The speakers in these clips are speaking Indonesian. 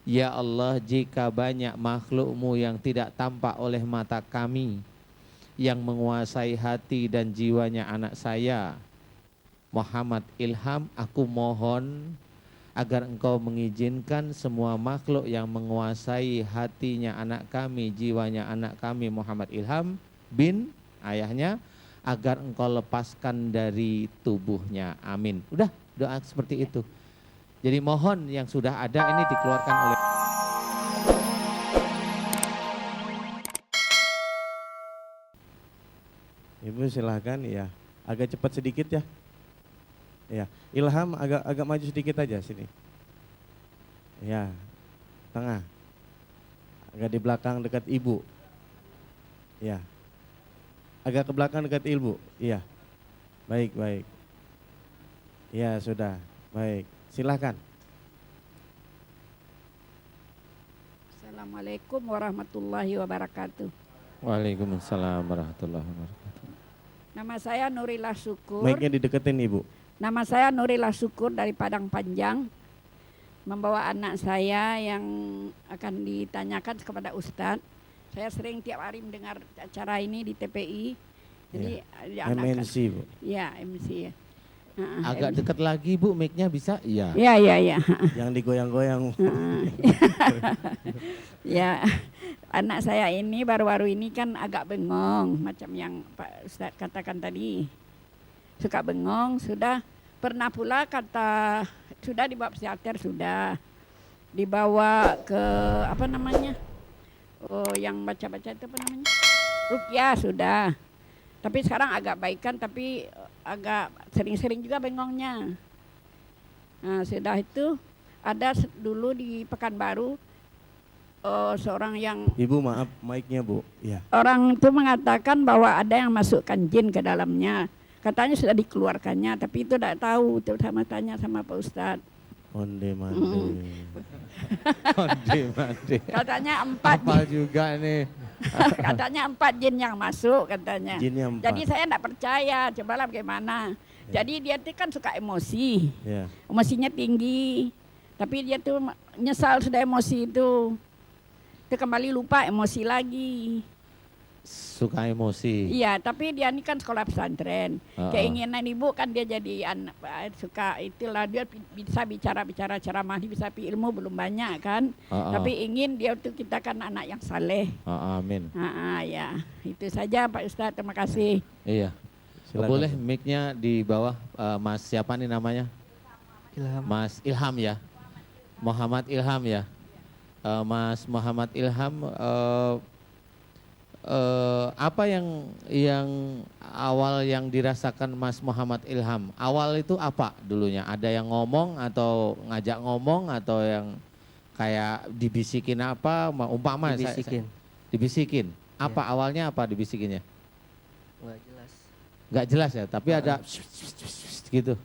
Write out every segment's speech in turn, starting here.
Ya Allah, jika banyak makhluk-Mu yang tidak tampak oleh mata kami, yang menguasai hati dan jiwanya anak saya, Muhammad Ilham, aku mohon agar Engkau mengizinkan semua makhluk yang menguasai hatinya anak kami, jiwanya anak kami, Muhammad Ilham bin ayahnya, agar Engkau lepaskan dari tubuhnya. Amin. Udah, doa seperti itu. Jadi mohon yang sudah ada ini dikeluarkan oleh Ibu silahkan ya, agak cepat sedikit ya. Ya, Ilham agak maju sedikit aja sini. Ya, tengah. Agak di belakang dekat ibu. Ya. Agak ke belakang dekat ibu. Iya. Baik, baik. Ya, sudah. Baik. Silahkan. Assalamualaikum warahmatullahi wabarakatuh. Waalaikumsalam warahmatullahi wabarakatuh. Nama saya Nurillah Syukur. Mic-nya dideketin Ibu. Nama saya Nurillah Syukur dari Padang Panjang. Membawa anak saya yang akan ditanyakan kepada Ustadz. Saya sering tiap hari mendengar acara ini di TPI. Jadi MNC Bu. Ya, MC ya. Agak dekat lagi Bu, mic-nya bisa? Iya. Ya. Yang digoyang-goyang. Ya, anak saya ini baru-baru ini kan agak bengong, macam yang Pak Ustadz katakan tadi. Suka bengong, sudah pernah pula kata sudah dibawa psikiater, sudah dibawa ke apa namanya? Oh, yang baca-baca itu apa namanya? Rukyah sudah. Tapi sekarang agak baikan, tapi agak sering-sering juga bengongnya. Nah, sudah itu ada dulu di Pekanbaru seorang yang Ibu maaf mic-nya Bu. Iya. orang itu mengatakan bahwa ada yang masukkan jin ke dalamnya. Katanya sudah dikeluarkannya, tapi itu tidak tahu. Terutama tanya sama Pak Ustadz. Onde-mande. Onde-mande. Katanya 4 Apa juga nih? katanya 4 jin yang masuk katanya. Jinnya 4. Jadi saya tidak percaya. Cobalah bagaimana. Jadi dia itu kan suka emosi. Ya. Emosinya tinggi. Tapi dia tuh nyesal sudah emosi itu. Itu kembali lupa emosi lagi. Suka emosi. Iya, tapi dia ini kan sekolah pesantren. Keinginan ibu kan dia jadi anak suka itulah, dia bisa bicara ceramah, bisa ilmu belum banyak kan. Tapi ingin dia tuh kita kan anak yang saleh. Amin. Ya, itu saja Pak Ustadz, terima kasih. Iya. Silakan. Boleh mic-nya di bawah, Mas siapa nih namanya? Ilham. Mas Ilham ya. Muhammad Ilham ya. Mas Muhammad Ilham, apa yang awal yang dirasakan Mas Muhammad Ilham? Awal itu apa dulunya? Ada yang ngomong atau ngajak ngomong atau yang kayak dibisikin apa? Umpama Dibisikin. dibisikin. Apa Ya. awalnya apa dibisikinnya? Nggak jelas. Nggak jelas ya, tapi ada gitu.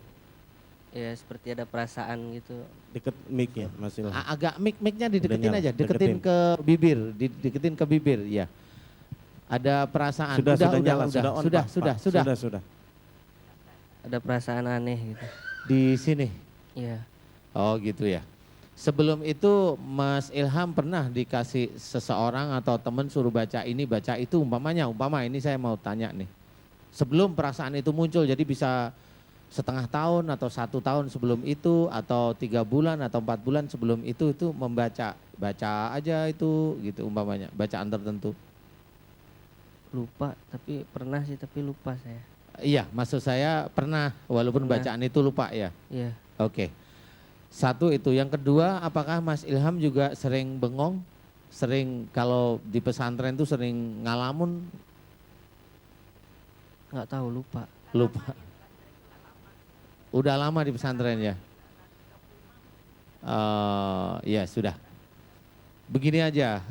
Ya seperti ada perasaan gitu. Deket mic-nya Mas Ilham. Agak mic-nya dideketin Udah nyala, aja, deketin deketin. ke bibir, deketin ke bibir, ya. Ada perasaan. Sudah nyala, sudah on, Pak. Sudah. Ada perasaan aneh gitu. Di sini. Iya. Oh gitu ya. Sebelum itu Mas Ilham pernah dikasih seseorang atau teman suruh baca ini, baca itu, umpama ini saya mau tanya nih. Sebelum perasaan itu muncul, jadi bisa setengah tahun atau 1 tahun sebelum itu, atau 3 bulan atau 4 bulan sebelum itu baca aja itu gitu umpamanya, bacaan tertentu. Lupa, tapi pernah sih, tapi lupa saya. Iya, maksud saya pernah, walaupun Pernah. bacaan itu lupa ya. Iya. Oke. Satu itu, yang kedua, apakah Mas Ilham juga sering bengong? Sering kalau di pesantren tuh sering ngalamun? Nggak tahu, lupa. Lupa. Udah lama di pesantren ya? Ya sudah. Begini aja,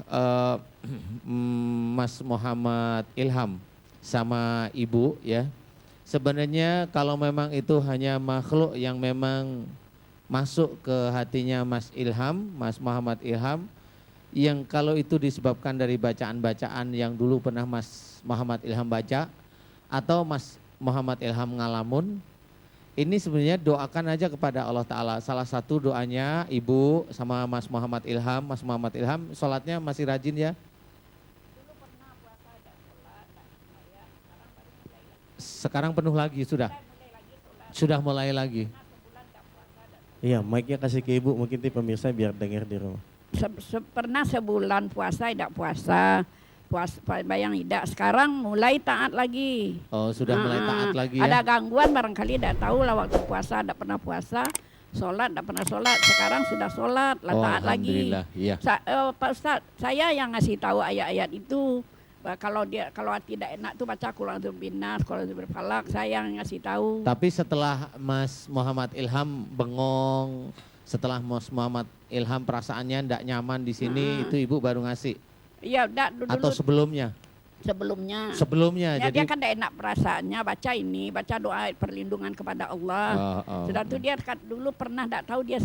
Mas Muhammad Ilham sama Ibu ya. Sebenarnya kalau memang itu hanya makhluk yang memang masuk ke hatinya Mas Ilham, Mas Muhammad Ilham, yang kalau itu disebabkan dari bacaan-bacaan yang dulu pernah Mas Muhammad Ilham baca, atau Mas Muhammad Ilham ngalamun, Ini sebenarnya doakan aja kepada Allah Ta'ala. Salah satu doanya Ibu sama Mas Muhammad Ilham. Mas Muhammad Ilham sholatnya masih rajin ya? Sekarang penuh lagi sudah? Sudah mulai lagi. Iya, mic-nya kasih ke ibu mungkin di pemirsa biar dengar di rumah. Pernah sebulan puasa tidak puasa. Bayang tidak, sekarang mulai taat lagi. Oh sudah mulai taat lagi ya? Ada gangguan barangkali tidak tahu lah waktu puasa, tidak pernah puasa. Sholat, tidak pernah sholat. Sekarang sudah sholat, lah Oh, taat lagi. alhamdulillah, iya. Pak Ustadz, saya yang ngasih tahu ayat-ayat itu. Kalau tidak enak tuh baca Qul a'udzu binas, Qul a'udzu birabbil falaq, saya yang ngasih tahu. Tapi setelah Mas Muhammad Ilham bengong, setelah Mas Muhammad Ilham perasaannya tidak nyaman di sini, itu Ibu baru ngasih? Iya, dulu Atau sebelumnya? sebelumnya. Sebelumnya, Ya, jadi dia kan tidak enak perasaannya baca doa perlindungan kepada Allah. Sudah tuh dia dulu pernah tidak tahu dia,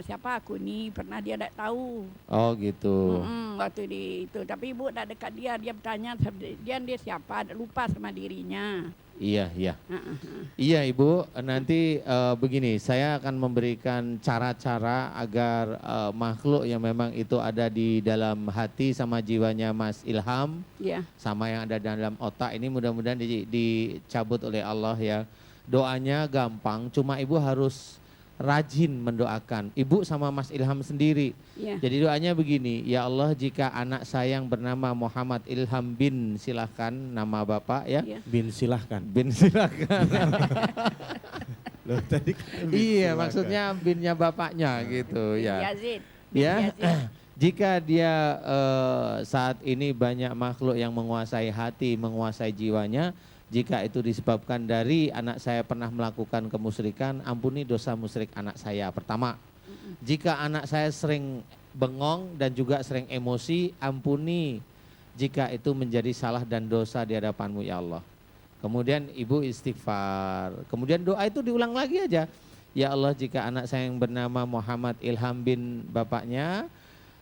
siapa aku nih, pernah dia tidak tahu. Oh gitu. Waktu di itu, tapi ibu tidak dekat dia bertanya dia siapa, lupa sama dirinya. Iya, iya. Iya Ibu, nanti begini, saya akan memberikan cara-cara agar makhluk yang memang itu ada di dalam hati sama jiwanya Mas Ilham, Iya. sama yang ada dalam otak ini mudah-mudahan dicabut oleh Allah ya. Doanya gampang, cuma Ibu harus rajin mendoakan. Ibu sama Mas Ilham sendiri. Iya. Jadi doanya begini, ya Allah jika anak saya yang bernama Muhammad Ilham bin, silahkan nama Bapak ya. Iya. Bin silahkan. Bin silahkan. Loh, tadi kan bin Iya, silahkan. maksudnya binnya bapaknya gitu ya. Yazid. Ya, Yazid. jika dia saat ini banyak makhluk yang menguasai hati, menguasai jiwanya, jika itu disebabkan dari anak saya pernah melakukan kemusyrikan, ampuni dosa musyrik anak saya. Pertama, jika anak saya sering bengong dan juga sering emosi, ampuni jika itu menjadi salah dan dosa di hadapan-Mu ya Allah. Kemudian ibu istighfar. Kemudian doa itu diulang lagi aja. Ya Allah jika anak saya yang bernama Muhammad Ilham bin bapaknya,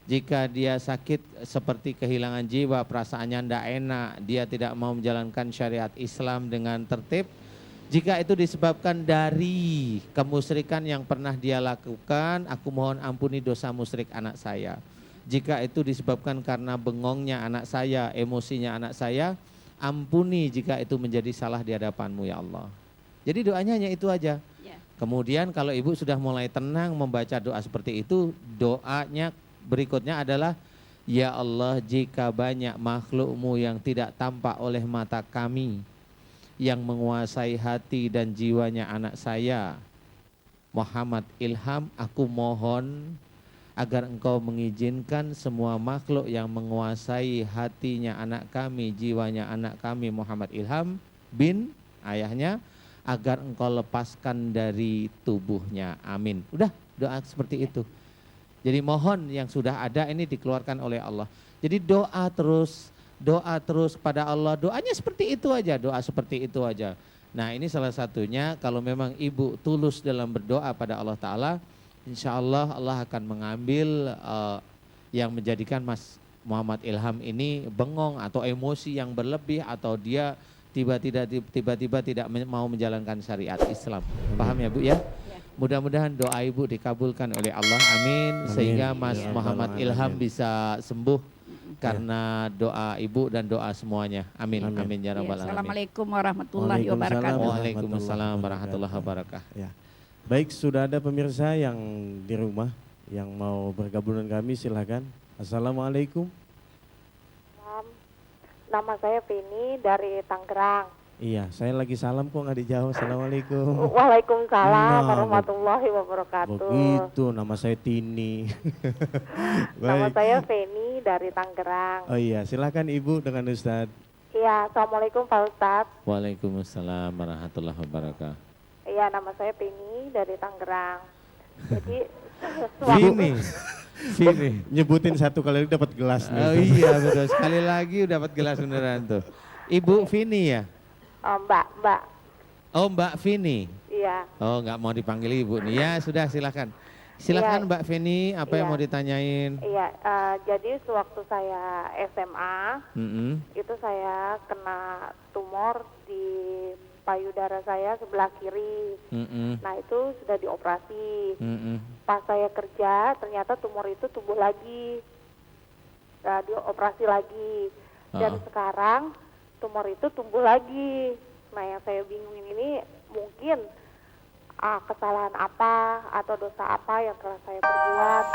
jika dia sakit seperti kehilangan jiwa, perasaannya tidak enak, dia tidak mau menjalankan syariat Islam dengan tertib, jika itu disebabkan dari kemusyrikan yang pernah dia lakukan, aku mohon ampuni dosa musyrik anak saya. Jika itu disebabkan karena bengongnya anak saya, emosinya anak saya, ampuni jika itu menjadi salah di hadapan-Mu ya Allah. Jadi doanya hanya itu aja. Ya. Kemudian kalau ibu sudah mulai tenang membaca doa seperti itu, doanya berikutnya adalah, ya Allah jika banyak makhluk-Mu yang tidak tampak oleh mata kami, yang menguasai hati dan jiwanya anak saya, Muhammad Ilham, aku mohon agar Engkau mengizinkan semua makhluk yang menguasai hatinya anak kami, jiwanya anak kami Muhammad Ilham bin ayahnya, agar Engkau lepaskan dari tubuhnya. Amin. Udah doa seperti itu. Jadi mohon yang sudah ada ini dikeluarkan oleh Allah. Jadi doa terus pada Allah. Doanya seperti itu aja, doa seperti itu aja. Nah ini salah satunya kalau memang ibu tulus dalam berdoa pada Allah Ta'ala, insya Allah Allah akan mengambil yang menjadikan Mas Muhammad Ilham ini bengong atau emosi yang berlebih, atau dia tiba-tiba tidak mau menjalankan syariat Islam. Paham ya Bu ya? Mudah-mudahan doa ibu dikabulkan oleh Allah, amin. Sehingga Mas Ya, Muhammad amin. Ilham bisa sembuh karena doa ibu dan doa semuanya. Amin, Amin. amin ya Ya, rabbal alamin. Assalamualaikum warahmatullahi Waalaikumsalam. wabarakatuh. Waalaikumsalam warahmatullahi wabarakatuh. Ya. Baik, sudah ada pemirsa yang di rumah yang mau bergabung dengan kami, silakan. Assalamualaikum. Nama saya Vini dari Tangerang. Iya, saya lagi salam kok nggak dijawab. Assalamualaikum. Waalaikumsalam Nah, warahmatullahi wabarakatuh. Begitu, nama saya Tini. Nama Baik. saya Veni dari Tangerang. Oh iya, silakan Ibu dengan Ustadz. Iya, Assalamualaikum Pak Ustadz. Waalaikumsalam warahmatullahi wabarakatuh. Iya, nama saya Veni dari Tangerang. Jadi, Vini, Vini. Nyebutin satu kali dapat gelas nih. Oh iya betul, sekali lagi dapat gelas beneran tuh. Ibu Vini ya? Mbak, Oh Mbak Vini. iya. Oh nggak mau dipanggil ibu nih. Ya sudah silakan. Silakan Iya. Mbak Vini, apa yang Iya. mau ditanyain? Iya, jadi sewaktu saya SMA, Mm-mm. itu saya kena tumor di payudara saya sebelah kiri. Nah itu sudah dioperasi. Pas saya kerja ternyata tumor itu tumbuh lagi. Nah, dioperasi lagi. Dan sekarang tumor itu tumbuh lagi. Nah yang saya bingungin ini mungkin kesalahan apa atau dosa apa yang telah saya perbuat.